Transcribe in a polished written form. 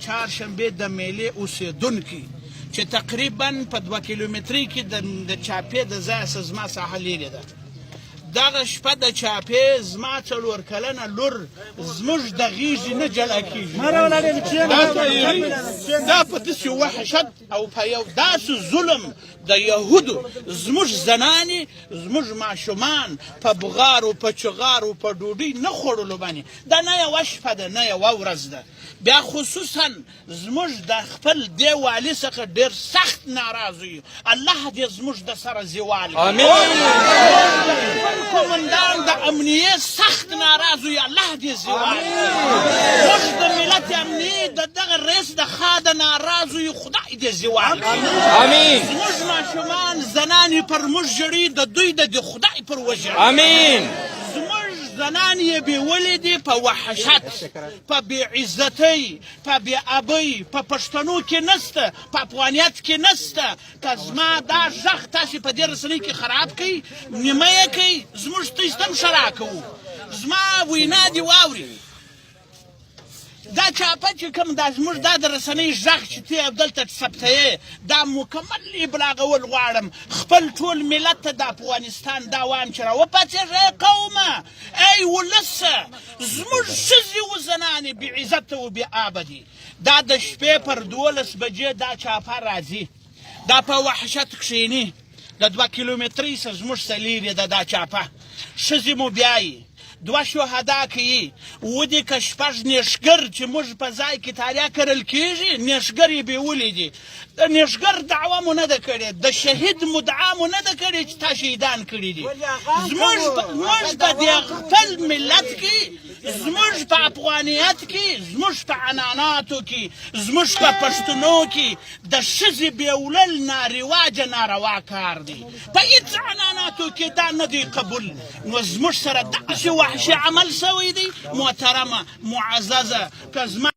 چهارشنبې د میلې اوسېدونکي چې تقریبا په 2 کیلومترۍ کې د چاپي د ځایه څخه زما ساحه لرې ده. دغه شپه د چاپي زما 4 کلنه لور زموږ د غېږې نه جلا کېږي. دا په داسې وحشت او په یو داسې ظلم د یهودو زموږ زنانې زموږ ماشومان په بغارو په چغارو په ډوډۍ نه خوړلو باندې دا نه یوه شپه ده نه یوه ورځ ده. بیا خصوصا زموږ د خپل دې والي څخه ډېر سخت ناراضه یو. الله دې زموږ د سره زیوال کومندان د امنیې سخت ناراضه یو. الله دې زیوال موږ د ملت امنیې د دغه رئیس د خوا د ناراضه یو. خدای دې زیوال زموږ ماشومان زنانې پر موږ ژړي د دوی د خدای پر وژړي. زموږ زنان یې بېولې دي په وحشت په بېعزتۍ په بېابۍ په پښتنو کې نسته په افغانیت کې نسته. که زما دا غږ تاسې په دې رسنۍ کې خراب کوي نیمه یې کوي زموږ تیسته هم شرا کوو. زما وینا دې واوري دا چاپه چې کوم دا زموږ دا د رسنۍ غږ چې ته دلته ثبتوې دا مکمل ابلاغول غواړم خپل ټول ملت ته د افغانستان دا وایم چې راوپاڅېږه ای قومه ای ولسه زموږ ښځې و زنانې بې عزته و بې آبه دي. دا د شپې پر 12 بجې دا چاپه راځي دا په وحشت کښېني د 2 کیلومترۍ څخه زموږ څه لرې ده دا چاپه. ښځې مو بیایي 2 شهدا کوي 7 که 6 نیشګر چې موږ په ځای کې تاریه کرل کېږي نیشګر یې بېولې دي. د نیشګر دعوه مو نه ده کړې د شهید مدعا مو نه ده کړې چې تا شهیدان کړي دي. زموږ په دې خپل ملت کې زموږ په افغانیت کې زموږ په عنعناتو کې زموږ په پښتنو کې د ښځې بېولل نارواجه ناروا کار دی. په هېڅ عنعناتو کې دا نه دی قبول. نو زموږ سره داسې وحشي عمل شوی دی محترمه معززه که زما